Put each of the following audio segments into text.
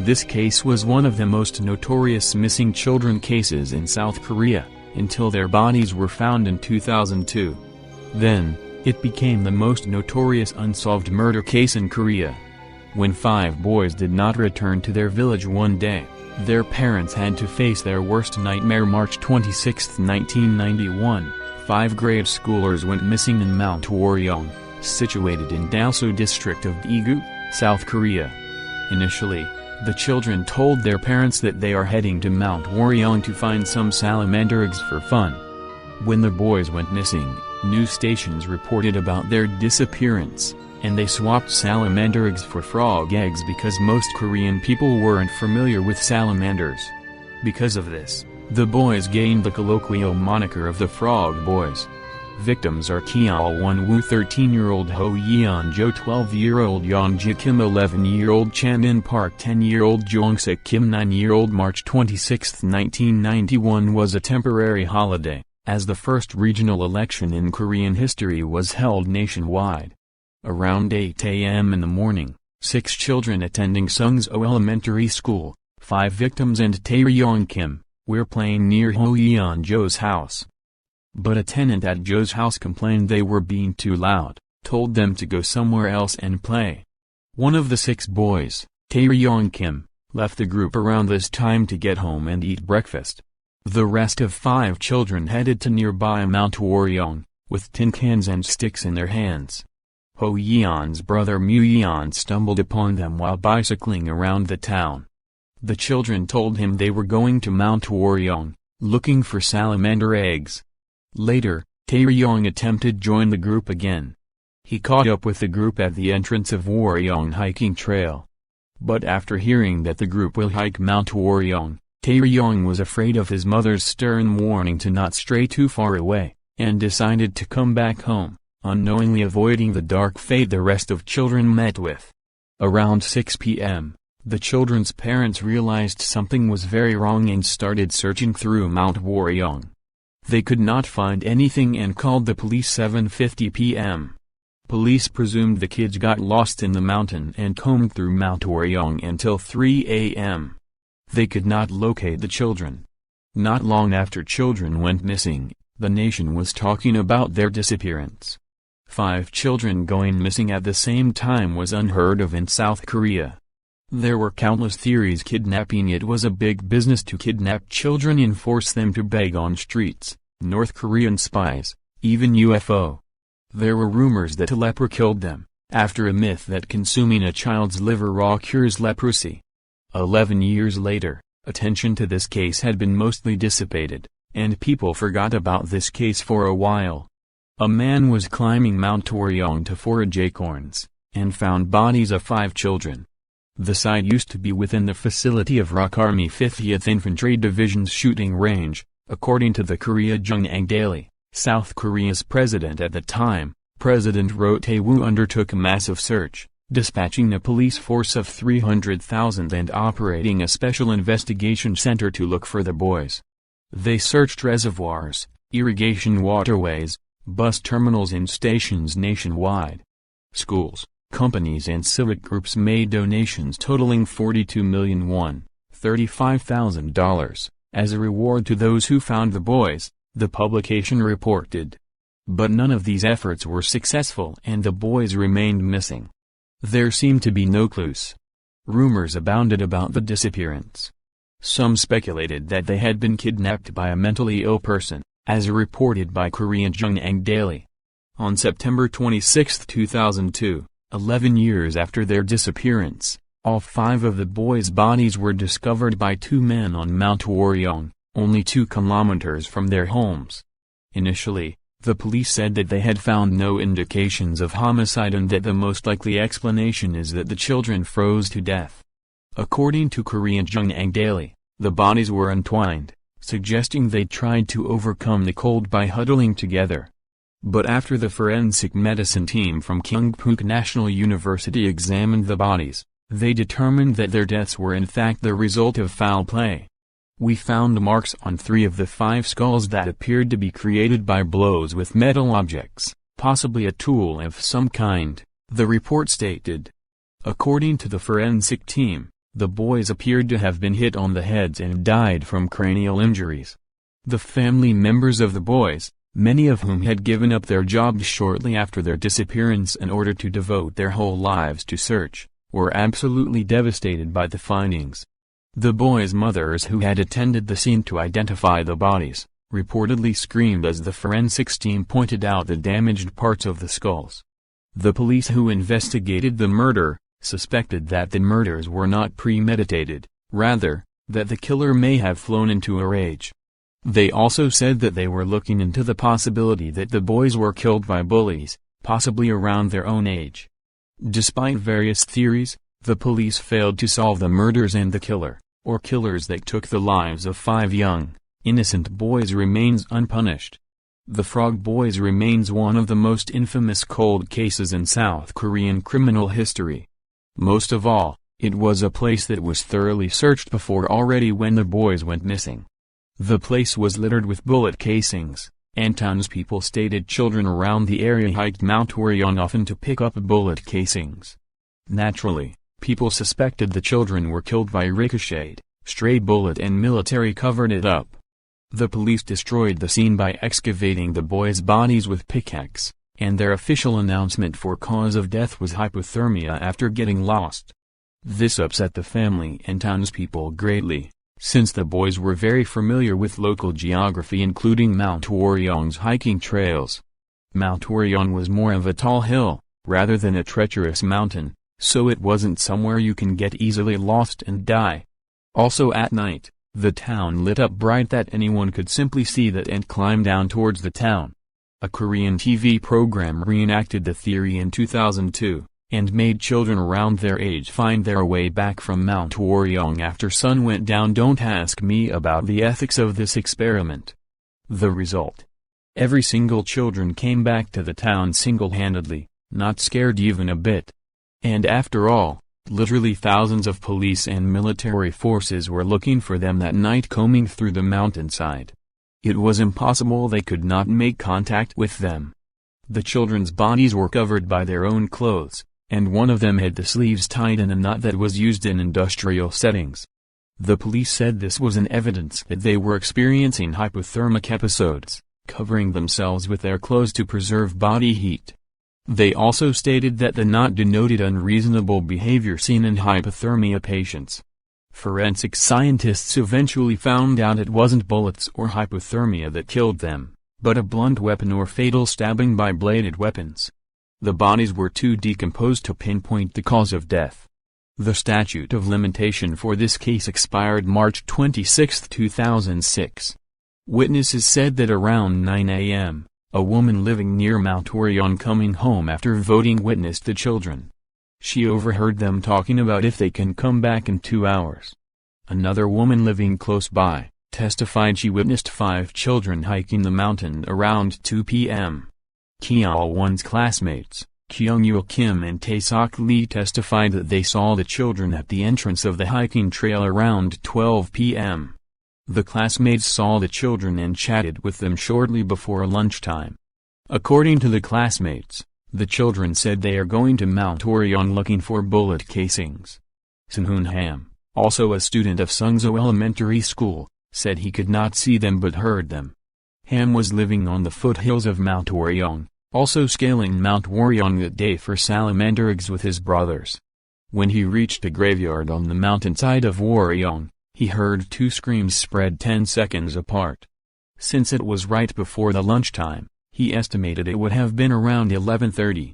This case was one of the most notorious missing children cases in South Korea, until their bodies were found in 2002. Then, it became the most notorious unsolved murder case in Korea. When 5 boys did not return to their village one day, their parents had to face their worst nightmare. March 26, 1991, 5 grade schoolers went missing in Mount Woryong, situated in Daeso district of Daegu, South Korea. Initially, the children told their parents that they are heading to Mount Woryong to find some salamander eggs for fun. When the boys went missing, news stations reported about their disappearance, and they swapped salamander eggs for frog eggs because most Korean people weren't familiar with salamanders. Because of this, the boys gained the colloquial moniker of the Frog Boys. Victims are Kyeol Won-woo 13-year-old, Ho Yeon-jo 12-year-old, Young-ji Kim 11-year-old, Chan-in Park 10-year-old, Jong-sik Kim 9-year-old. March 26, 1991 was a temporary holiday, as the first regional election in Korean history was held nationwide. Around 8 a.m. in the morning, 6 children attending Sungso Elementary School, 5 victims and Tae-ryong Kim, were playing near Ho Yeon-jo's house. But a tenant at Jo's house complained they were being too loud, told them to go somewhere else and play. One of the 6 boys, Tae-ryong Kim, left the group around this time to get home and eat breakfast. The rest of 5 children headed to nearby Mount Woryong, with tin cans and sticks in their hands. Ho Yeon's brother Mu Yeon stumbled upon them while bicycling around the town. The children told him they were going to Mount Woryong, looking for salamander eggs. Later, Tae-ryong attempted to join the group again. He caught up with the group at the entrance of Woryong hiking trail. But after hearing that the group will hike Mount Woryong, Tae-ryong was afraid of his mother's stern warning to not stray too far away, and decided to come back home, unknowingly avoiding the dark fate the rest of children met with. Around 6 p.m., the children's parents realized something was very wrong and started searching through Mount Woryong. They could not find anything and called the police. 7:50 p.m. Police presumed the kids got lost in the mountain and combed through Mount Woryong until 3 a.m. They could not locate the children. Not long after children went missing, the nation was talking about their disappearance. 5 children going missing at the same time was unheard of in South Korea. There were countless theories kidnapping. It was a big business to kidnap children and force them to beg on streets, North Korean spies, even UFO. There were rumors that a leper killed them, after a myth that consuming a child's liver raw cures leprosy. 11 years later, attention to this case had been mostly dissipated, and people forgot about this case for a while. A man was climbing Mount Woryong to forage acorns, and found bodies of 5 children. The site used to be within the facility of ROK Army 50th Infantry Division's shooting range, according to the Korea Jungang Daily. South Korea's president at the time, President Roh Tae-woo, undertook a massive search, dispatching a police force of 300,000 and operating a special investigation center to look for the boys. They searched reservoirs, irrigation waterways, bus terminals and stations nationwide. Schools, companies and civic groups made donations totaling 42 million won, $35,000, as a reward to those who found the boys, the publication reported. But none of these efforts were successful and the boys remained missing. There seemed to be no clues. Rumors abounded about the disappearance. Some speculated that they had been kidnapped by a mentally ill person, as reported by Korean Jungang Daily. On September 26, 2002, 11 years after their disappearance, all 5 of the boys' bodies were discovered by 2 men on Mount Woryong, only 2 kilometers from their homes. Initially, the police said that they had found no indications of homicide and that the most likely explanation is that the children froze to death. According to Korean Jungang Daily, the bodies were entwined, suggesting they tried to overcome the cold by huddling together. But after the forensic medicine team from Kyungpook National University examined the bodies, they determined that their deaths were in fact the result of foul play. We found marks on 3 of the 5 skulls that appeared to be created by blows with metal objects, possibly a tool of some kind, the report stated. According to the forensic team, The boys appeared to have been hit on the heads and died from cranial injuries. The family members of the boys, many of whom had given up their jobs shortly after their disappearance in order to devote their whole lives to search, were absolutely devastated by the findings. The boys' mothers who had attended the scene to identify the bodies, reportedly screamed as the forensics team pointed out the damaged parts of the skulls. The police who investigated the murder suspected that the murders were not premeditated, rather, that the killer may have flown into a rage. They also said that they were looking into the possibility that the boys were killed by bullies, possibly around their own age. Despite various theories, the police failed to solve the murders, and the killer, or killers that took the lives of 5 young, innocent boys, remains unpunished. The Frog Boys remains one of the most infamous cold cases in South Korean criminal history. Most of all, it was a place that was thoroughly searched before already when the boys went missing. The place was littered with bullet casings, and townspeople stated children around the area hiked Mount Woryong often to pick up bullet casings. Naturally, people suspected the children were killed by ricocheted, stray bullet, and military covered it up. The police destroyed the scene by excavating the boys' bodies with pickaxe, and their official announcement for cause of death was hypothermia after getting lost. This upset the family and townspeople greatly, since the boys were very familiar with local geography, including Mount Woryong's hiking trails. Mount Woryong was more of a tall hill, rather than a treacherous mountain, so it wasn't somewhere you can get easily lost and die. Also at night, the town lit up bright that anyone could simply see that and climb down towards the town. A Korean TV program reenacted the theory in 2002, and made children around their age find their way back from Mount Woryong after sun went down. Don't ask me about the ethics of this experiment. The result: every single children came back to the town single-handedly, not scared even a bit. And after all, literally thousands of police and military forces were looking for them that night, combing through the mountainside. It was impossible they could not make contact with them. The children's bodies were covered by their own clothes, and one of them had the sleeves tied in a knot that was used in industrial settings. The police said this was an evidence that they were experiencing hypothermic episodes, covering themselves with their clothes to preserve body heat. They also stated that the knot denoted unreasonable behavior seen in hypothermia patients. Forensic scientists eventually found out it wasn't bullets or hypothermia that killed them, but a blunt weapon or fatal stabbing by bladed weapons. The bodies were too decomposed to pinpoint the cause of death. The statute of limitation for this case expired March 26, 2006. Witnesses said that around 9 a.m., a woman living near Mount Woryong coming home after voting witnessed the children. She overheard them talking about if they can come back in 2 hours. Another woman living close by testified she witnessed 5 children hiking the mountain around 2 p.m. Kyeol-won's classmates, Kyung-yul Kim and Tae-sok Lee, testified that they saw the children at the entrance of the hiking trail around 12 p.m. The classmates saw the children and chatted with them shortly before lunchtime. According to the classmates, the children said they are going to Mount Woryong looking for bullet casings. Sun-hoon Ham, also a student of Sungso Elementary School, said he could not see them but heard them. Ham was living on the foothills of Mount Woryong, also scaling Mount Woryong that day for salamander eggs with his brothers. When he reached a graveyard on the mountainside of Woryong, he heard 2 screams spread 10 seconds apart. Since it was right before the lunchtime, he estimated it would have been around 11:30.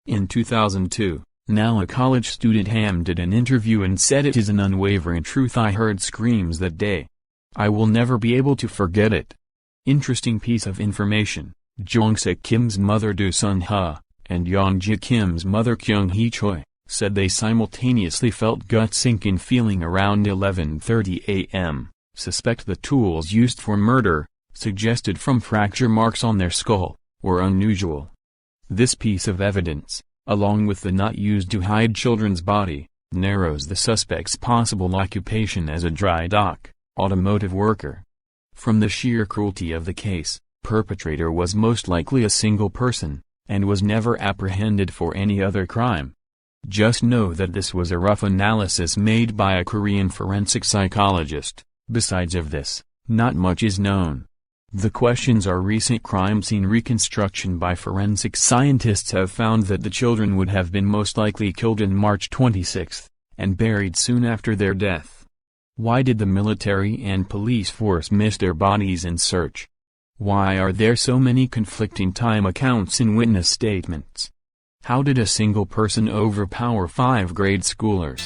In 2002, now a college student, Ham did an interview and said, "It is an unwavering truth. I heard screams that day. I will never be able to forget it." Interesting piece of information: Jong-sik Kim's mother Do Sun-ha, and Yong-ji Kim's mother Kyung-hee Choi, said they simultaneously felt gut-sinking feeling around 11:30 a.m., suspect the tools used for murder, suggested from fracture marks on their skull, were unusual. This piece of evidence, along with the knot used to hide children's body, narrows the suspect's possible occupation as a dry dock, automotive worker. From the sheer cruelty of the case, perpetrator was most likely a single person, and was never apprehended for any other crime. Just know that this was a rough analysis made by a Korean forensic psychologist. Besides of this, not much is known. The questions are recent crime scene reconstruction by forensic scientists have found that the children would have been most likely killed on March 26, and buried soon after their death. Why did the military and police force miss their bodies in search? Why are there so many conflicting time accounts in witness statements? How did a single person overpower 5 grade schoolers?